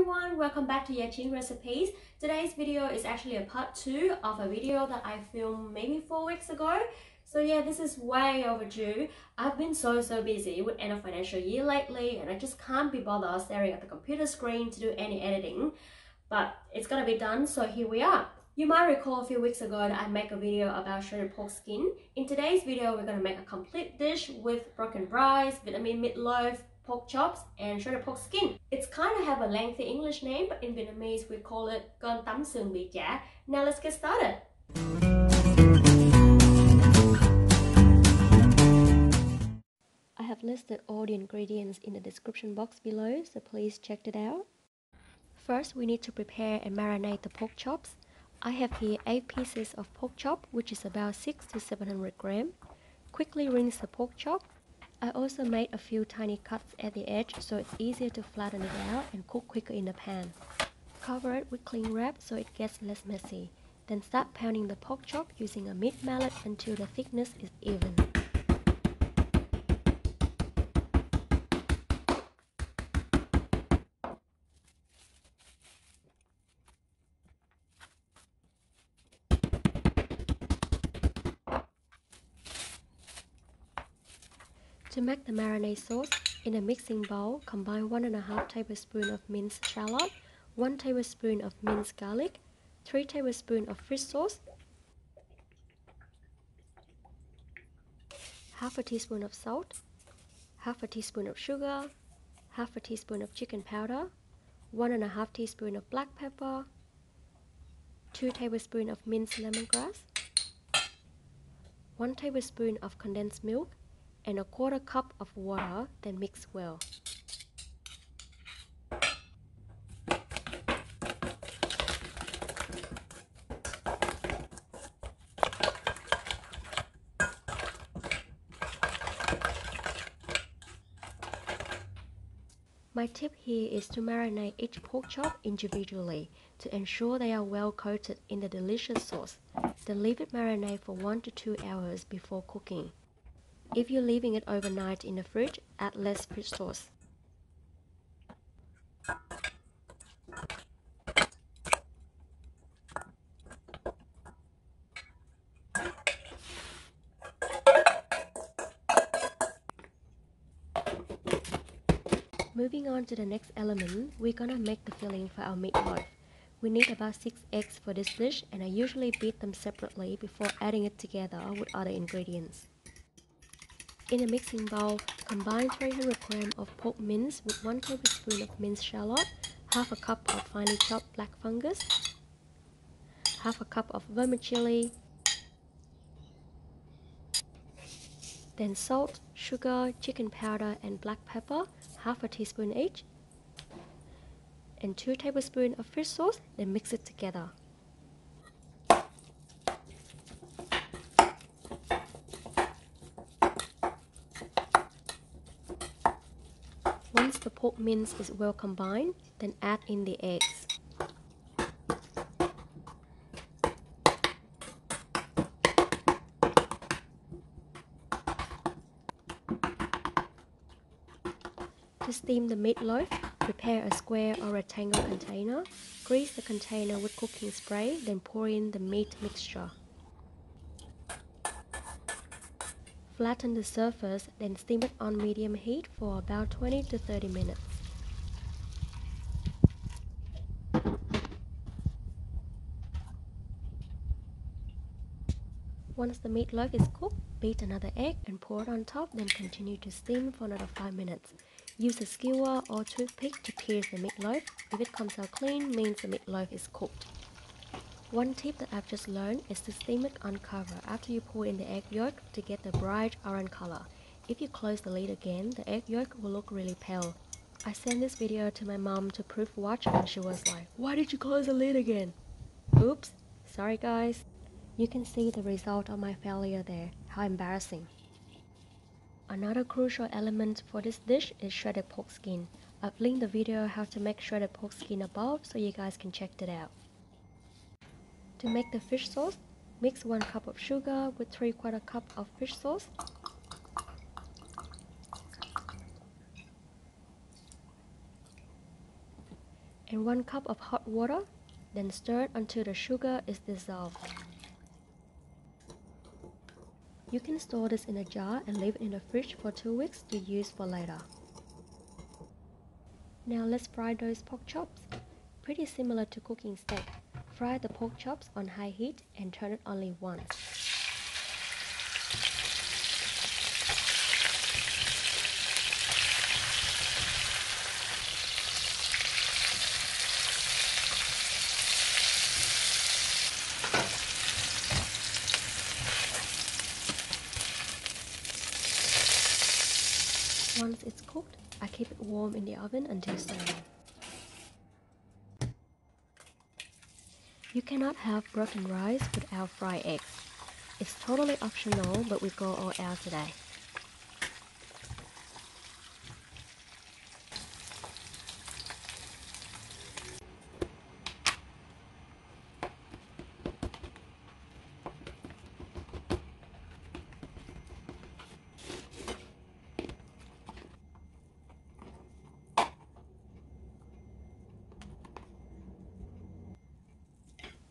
everyone, welcome back to Dachienrecipes. Today's video is actually a part 2 of a video that I filmed maybe 4 weeks ago. So yeah, this is way overdue. I've been so busy with end of financial year lately and I just can't be bothered staring at the computer screen to do any editing. But it's gonna be done, so here we are. You might recall a few weeks ago that I made a video about shredded pork skin. In today's video, we're gonna make a complete dish with broken rice, Vietnamese meatloaf, pork chops, and shredded pork skin. It's kind of have a lengthy English name, but in Vietnamese we call it Cơm Tấm Sườn bị chả. Now let's get started. I have listed all the ingredients in the description box below, so please check it out. First, we need to prepare and marinate the pork chops. I have here 8 pieces of pork chop, which is about 600 to 700 grams. Quickly rinse the pork chop. I also made a few tiny cuts at the edge so it's easier to flatten it out and cook quicker in the pan. Cover it with cling wrap so it gets less messy. Then start pounding the pork chop using a meat mallet until the thickness is even. To make the marinade sauce, in a mixing bowl, combine 1.5 tablespoons of minced shallot, 1 tablespoon of minced garlic, 3 tablespoons of fish sauce, half a teaspoon of salt, half a teaspoon of sugar, half a teaspoon of chicken powder, 1.5 teaspoons of black pepper, 2 tablespoons of minced lemongrass, 1 tablespoon of condensed milk, and 1/4 cup of water, then mix well. My tip here is to marinate each pork chop individually to ensure they are well coated in the delicious sauce. Then leave it marinate for 1 to 2 hours before cooking. If you're leaving it overnight in the fridge, add less fish sauce. Moving on to the next element, we're gonna make the filling for our meatloaf. We need about 6 eggs for this dish, and I usually beat them separately before adding it together with other ingredients. In a mixing bowl, combine 300 grams of pork mince with 1 tablespoon of minced shallot, half a cup of finely chopped black fungus, half a cup of vermicelli, then salt, sugar, chicken powder, and black pepper, half a teaspoon each, and 2 tablespoons of fish sauce, then mix it together. Once the pork mince is well combined, then add in the eggs. To steam the meatloaf, prepare a square or rectangle container. Grease the container with cooking spray, then pour in the meat mixture. Flatten the surface, then steam it on medium heat for about 20 to 30 minutes. Once the meatloaf is cooked, beat another egg and pour it on top, then continue to steam for another 5 minutes. Use a skewer or toothpick to pierce the meatloaf. If it comes out clean, means the meatloaf is cooked. One tip that I've just learned is to steam it on cover after you pour in the egg yolk to get the bright orange color. If you close the lid again, the egg yolk will look really pale. I sent this video to my mom to proof watch and she was like, "Why did you close the lid again?" Oops, sorry guys. You can see the result of my failure there. How embarrassing. Another crucial element for this dish is shredded pork skin. I've linked the video how to make shredded pork skin above so you guys can check it out. To make the fish sauce, mix 1 cup of sugar with 3/4 cup of fish sauce. and 1 cup of hot water, then stir it until the sugar is dissolved. You can store this in a jar and leave it in the fridge for 2 weeks to use for later. Now let's fry those pork chops. Pretty similar to cooking steak. Fry the pork chops on high heat and turn it only once. Once it's cooked, I keep it warm in the oven until serving. You cannot have broken rice without fried eggs. It's totally optional, but we go all out today.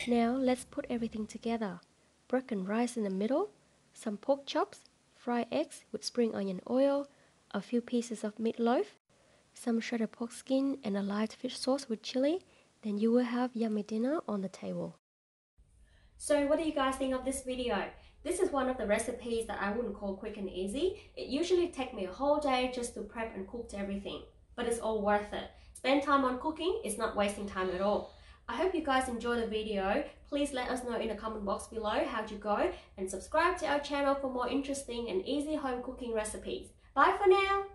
Now let's put everything together. Broken rice in the middle, some pork chops, fried eggs with spring onion oil, a few pieces of meatloaf, some shredded pork skin and a light fish sauce with chili. Then you will have yummy dinner on the table. So what do you guys think of this video? This is one of the recipes that I wouldn't call quick and easy. It usually takes me a whole day just to prep and cook everything, but it's all worth it. Spend time on cooking is not wasting time at all. I hope you guys enjoyed the video. Please let us know in the comment box below how'd you go, and subscribe to our channel for more interesting and easy home cooking recipes. Bye for now!